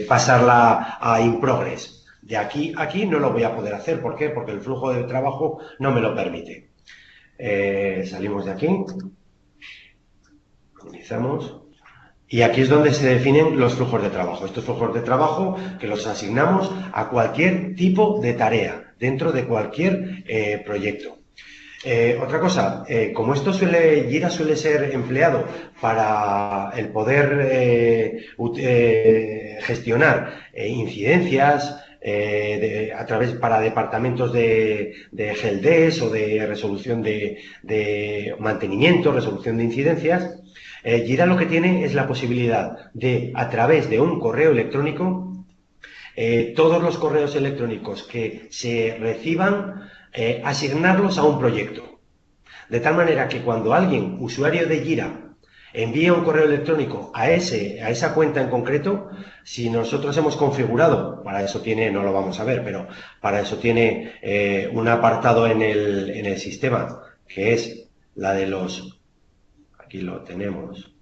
pasarla a in progress. De aquí a aquí no lo voy a poder hacer. ¿Por qué? Porque el flujo de trabajo no me lo permite. Salimos de aquí. Minimizamos. Y aquí es donde se definen los flujos de trabajo. Estos flujos de trabajo que los asignamos a cualquier tipo de tarea dentro de cualquier proyecto. Otra cosa, como Jira suele ser empleado para el poder gestionar incidencias para departamentos de helpdesk o de resolución de mantenimiento, resolución de incidencias, Jira lo que tiene es la posibilidad de, a través de un correo electrónico, todos los correos electrónicos que se reciban, asignarlos a un proyecto. De tal manera que cuando alguien, usuario de Jira, envía un correo electrónico a esa cuenta en concreto, si nosotros hemos configurado, para eso tiene, no lo vamos a ver, pero para eso tiene un apartado en el sistema, que es la de los... Aquí lo tenemos.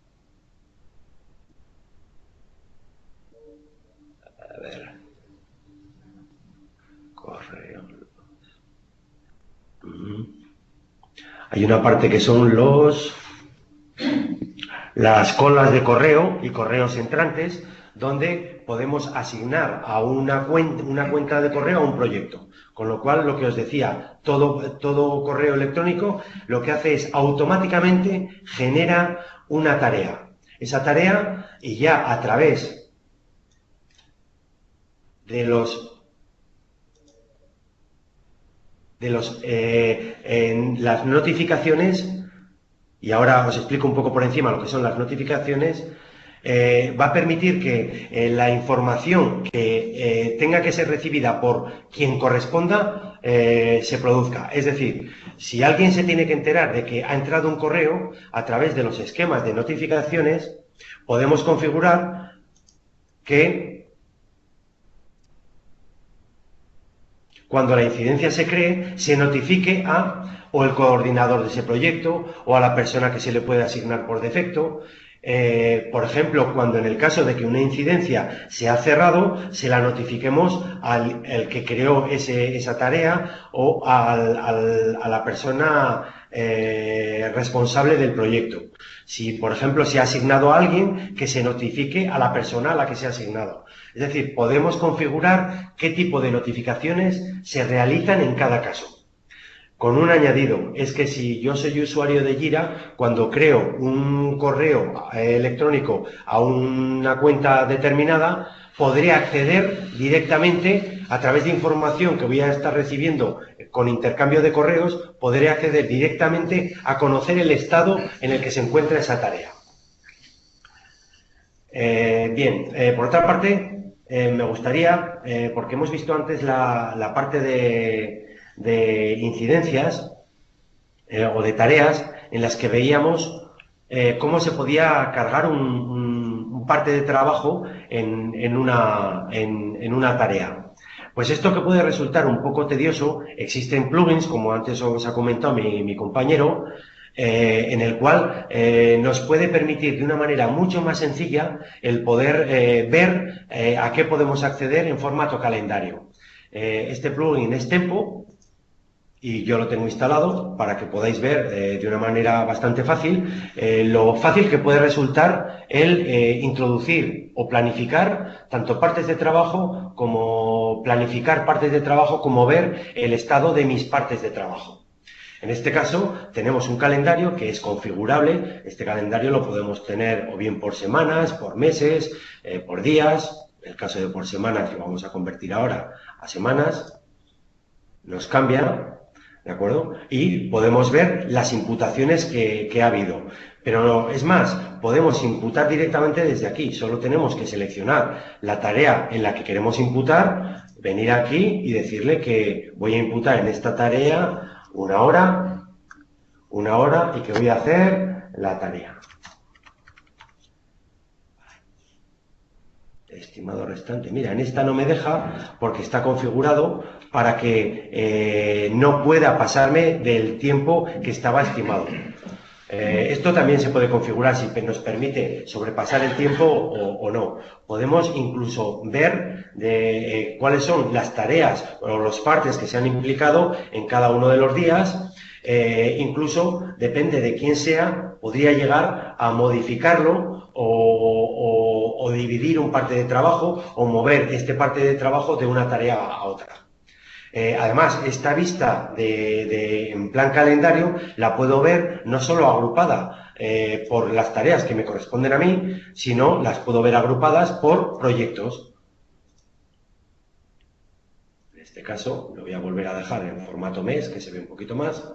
A ver. Correo. Hay una parte que son las colas de correo y correos entrantes, donde podemos asignar a una cuenta de correo a un proyecto. Con lo cual, lo que os decía, todo correo electrónico lo que hace es automáticamente genera una tarea. Esa tarea, y ya a través de las notificaciones, y ahora os explico un poco por encima lo que son las notificaciones, va a permitir que la información que tenga que ser recibida por quien corresponda se produzca. Es decir, si alguien se tiene que enterar de que ha entrado un correo, a través de los esquemas de notificaciones, podemos configurar que cuando la incidencia se cree, se notifique o el coordinador de ese proyecto o a la persona que se le puede asignar por defecto. Por ejemplo, cuando en el caso de que una incidencia se ha cerrado, se la notifiquemos al que creó esa tarea o a la persona responsable del proyecto. Si, por ejemplo, se ha asignado a alguien, que se notifique a la persona a la que se ha asignado. Es decir, podemos configurar qué tipo de notificaciones se realizan en cada caso. Con un añadido, es que si yo soy usuario de Jira, cuando creo un correo electrónico a una cuenta determinada, podré acceder directamente a través de información que voy a estar recibiendo con intercambio de correos, podré acceder directamente a conocer el estado en el que se encuentra esa tarea. Por otra parte, me gustaría, porque hemos visto antes la parte de incidencias o de tareas en las que veíamos cómo se podía cargar un parte de trabajo en una tarea. Pues esto que puede resultar un poco tedioso, existen plugins, como antes os ha comentado mi compañero, en el cual nos puede permitir de una manera mucho más sencilla el poder ver a qué podemos acceder en formato calendario. Este plugin es Tempo y yo lo tengo instalado para que podáis ver de una manera bastante fácil lo fácil que puede resultar el introducir o planificar tanto partes de trabajo como planificar partes de trabajo como ver el estado de mis partes de trabajo. En este caso tenemos un calendario que es configurable. Este calendario lo podemos tener o bien por semanas, por meses, por días. En el caso de por semanas lo vamos a convertir ahora a semanas. Nos cambia, ¿de acuerdo? Y podemos ver las imputaciones que ha habido. Pero es más, podemos imputar directamente desde aquí. Solo tenemos que seleccionar la tarea en la que queremos imputar, venir aquí y decirle que voy a imputar en esta tarea una hora y que voy a hacer la tarea. Estimado restante. Mira, en esta no me deja porque está configurado para que no pueda pasarme del tiempo que estaba estimado. Esto también se puede configurar si nos permite sobrepasar el tiempo o no. Podemos incluso ver cuáles son las tareas o los partes que se han implicado en cada uno de los días. Incluso, depende de quién sea, podría llegar a modificarlo o dividir un parte de trabajo o mover este parte de trabajo de una tarea a otra. Además, esta vista en plan calendario la puedo ver no solo agrupada por las tareas que me corresponden a mí, sino las puedo ver agrupadas por proyectos. En este caso, lo voy a volver a dejar en formato mes, que se ve un poquito más.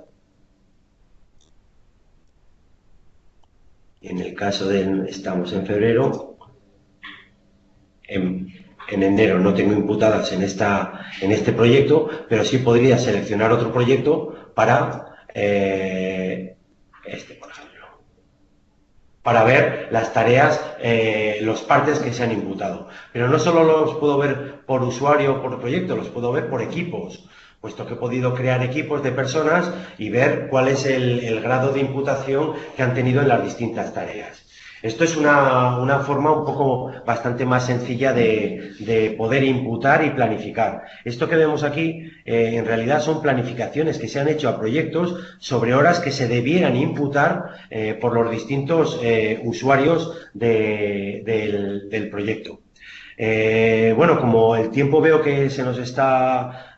Y en el caso estamos en febrero, en enero no tengo imputadas en este proyecto, pero sí podría seleccionar otro proyecto para por ejemplo, para ver las tareas, los partes que se han imputado. Pero no solo los puedo ver por usuario o por proyecto, los puedo ver por equipos, puesto que he podido crear equipos de personas y ver cuál es el grado de imputación que han tenido en las distintas tareas. Esto es una forma un poco bastante más sencilla de poder imputar y planificar. Esto que vemos aquí, en realidad son planificaciones que se han hecho a proyectos sobre horas que se debieran imputar por los distintos usuarios del proyecto. Bueno, como el tiempo veo que se nos está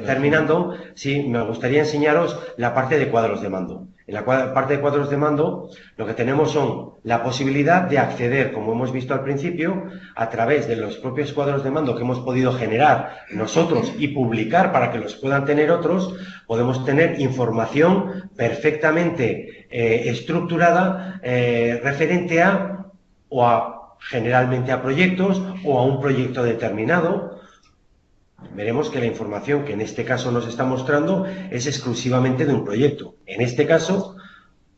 terminando, sí, me gustaría enseñaros la parte de cuadros de mando. En la parte de cuadros de mando, lo que tenemos son la posibilidad de acceder, como hemos visto al principio, a través de los propios cuadros de mando que hemos podido generar nosotros y publicar para que los puedan tener otros. Podemos tener información perfectamente estructurada referente generalmente a proyectos o a un proyecto determinado. Veremos que la información que en este caso nos está mostrando es exclusivamente de un proyecto. En este caso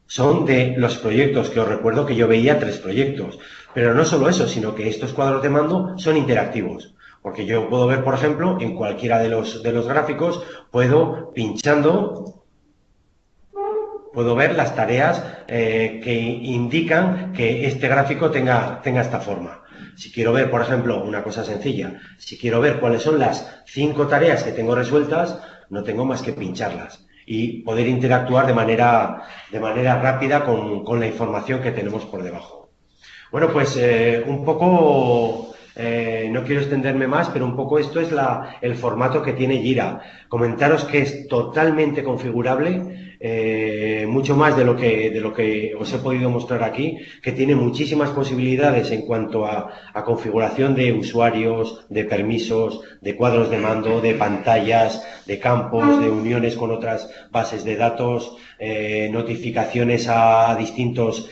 son de los proyectos, que os recuerdo que yo veía 3 proyectos. Pero no solo eso, sino que estos cuadros de mando son interactivos. Porque yo puedo ver, por ejemplo, en cualquiera de los gráficos, pinchando, puedo ver las tareas que indican que este gráfico tenga esta forma. Si quiero ver, por ejemplo, una cosa sencilla, si quiero ver cuáles son las 5 tareas que tengo resueltas, no tengo más que pincharlas y poder interactuar de manera rápida con la información que tenemos por debajo. Bueno, pues un poco, no quiero extenderme más, pero un poco esto es el formato que tiene Jira. Comentaros que es totalmente configurable, mucho más de lo que os he podido mostrar aquí, que tiene muchísimas posibilidades en cuanto a configuración de usuarios, de permisos, de cuadros de mando, de pantallas, de campos, de uniones con otras bases de datos, notificaciones a distintos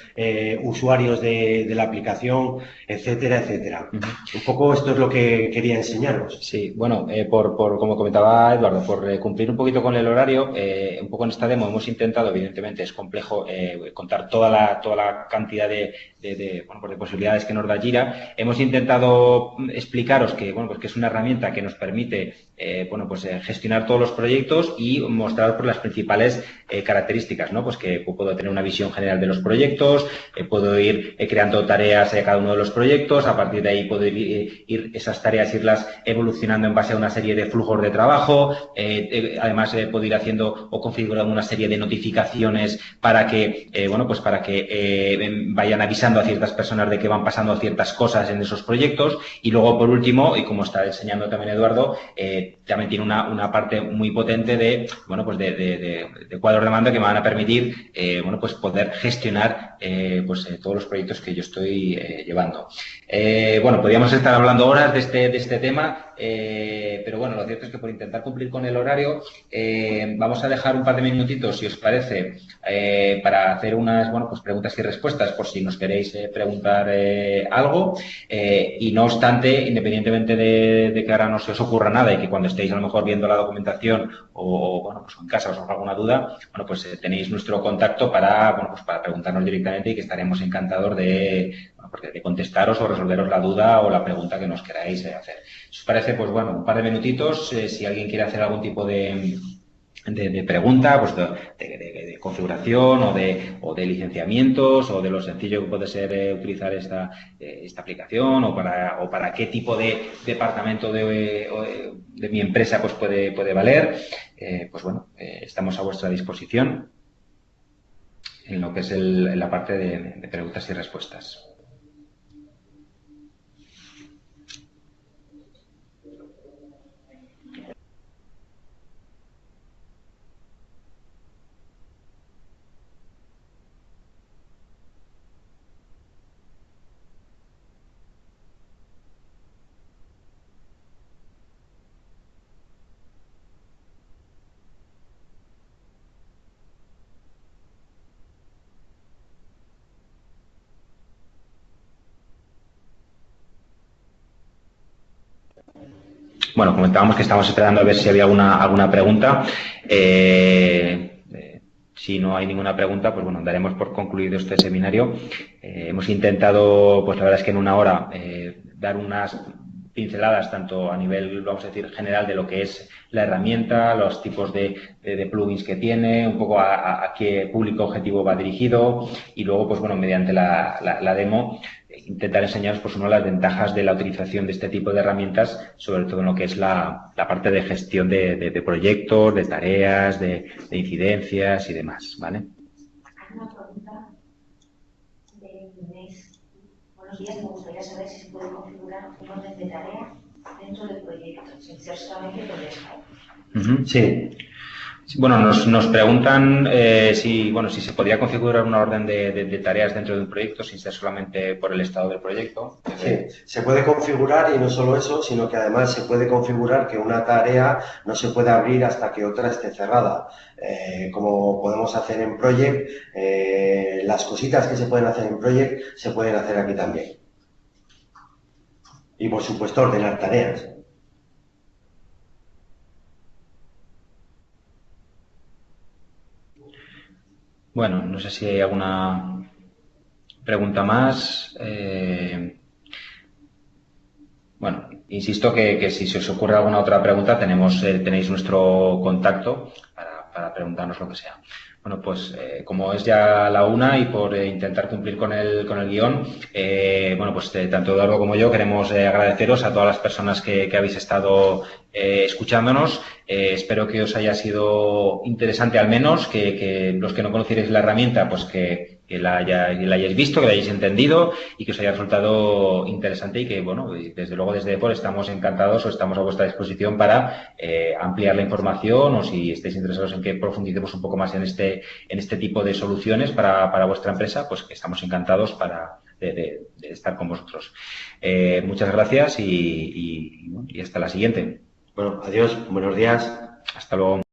usuarios de la aplicación, etcétera, etcétera. Un poco esto es lo que quería enseñaros. Sí, bueno, como comentaba Eduardo, por cumplir un poquito con el horario, un poco en esta demo hemos intentado, evidentemente es complejo contar toda la cantidad de posibilidades que nos da Jira. Hemos intentado explicaros que, que es una herramienta que nos permite gestionar todos los proyectos y mostrar las principales características, ¿no? Pues que puedo tener una visión general de los proyectos, puedo ir creando tareas a cada uno de los proyectos, a partir de ahí puedo ir esas tareas, irlas evolucionando en base a una serie de flujos de trabajo, además puedo ir haciendo o configurando una serie de notificaciones para que, vayan avisando a ciertas personas de que van pasando ciertas cosas en esos proyectos. Y luego, por último, y como está enseñando también Eduardo, también tiene una parte muy potente de cuadros de mando que me van a permitir poder gestionar todos los proyectos que yo estoy llevando. Podríamos estar hablando horas de este tema. pero bueno, lo cierto es que por intentar cumplir con el horario, vamos a dejar un par de minutitos, si os parece, para hacer unas, bueno, pues preguntas y respuestas, por si nos queréis preguntar algo. Y no obstante, independientemente de que ahora no se os ocurra nada y que cuando estéis a lo mejor viendo la documentación o bueno, pues en casa os surja alguna duda, bueno, pues tenéis nuestro contacto para, bueno, pues para preguntarnos directamente y que estaremos encantados bueno, pues de contestaros o resolveros la duda o la pregunta que nos queráis hacer. Si os parece, pues bueno, un par de minutitos, si alguien quiere hacer algún tipo de pregunta, pues de configuración o de licenciamientos o de lo sencillo que puede ser utilizar esta aplicación o para qué tipo de departamento de mi empresa pues puede valer, pues bueno, estamos a vuestra disposición en lo que es la parte de preguntas y respuestas. Bueno, comentábamos que estábamos esperando a ver si había alguna pregunta. Si no hay ninguna pregunta, pues bueno, daremos por concluido este seminario. Hemos intentado, pues la verdad es que en una hora, dar unas pinceladas tanto a nivel, vamos a decir, general de lo que es la herramienta, los tipos de plugins que tiene, un poco a qué público objetivo va dirigido y luego, pues bueno, mediante la demo, intentar enseñaros pues las ventajas de la utilización de este tipo de herramientas, sobre todo en lo que es la parte de gestión de proyectos, de tareas, de incidencias y demás, ¿vale? Una pregunta de Inés. Buenos días, me gustaría saber si se puede configurar un orden de tareas dentro del proyecto, sin ser solamente proyecto. Sí. Bueno, nos preguntan si se podría configurar una orden de tareas dentro de un proyecto sin ser solamente por el estado del proyecto. Sí, se puede configurar y no solo eso, sino que además se puede configurar que una tarea no se puede abrir hasta que otra esté cerrada. Como podemos hacer en Project, las cositas que se pueden hacer en Project se pueden hacer aquí también. Y por supuesto ordenar tareas. Bueno, no sé si hay alguna pregunta más. Bueno, insisto que si se os ocurre alguna otra pregunta tenéis nuestro contacto para preguntarnos lo que sea. Bueno, pues como es ya la una y por intentar cumplir con el guión, bueno, pues tanto Eduardo como yo queremos agradeceros a todas las personas que habéis estado escuchándonos. Espero que os haya sido interesante al menos, que los que no conocierais la herramienta, pues que la hayáis visto, que la hayáis entendido y que os haya resultado interesante y que, bueno, desde luego desde EPOR estamos encantados o estamos a vuestra disposición para ampliar la información o si estáis interesados en que profundicemos un poco más en este tipo de soluciones para vuestra empresa, pues que estamos encantados de estar con vosotros. Muchas gracias y hasta la siguiente. Bueno, adiós, buenos días. Hasta luego.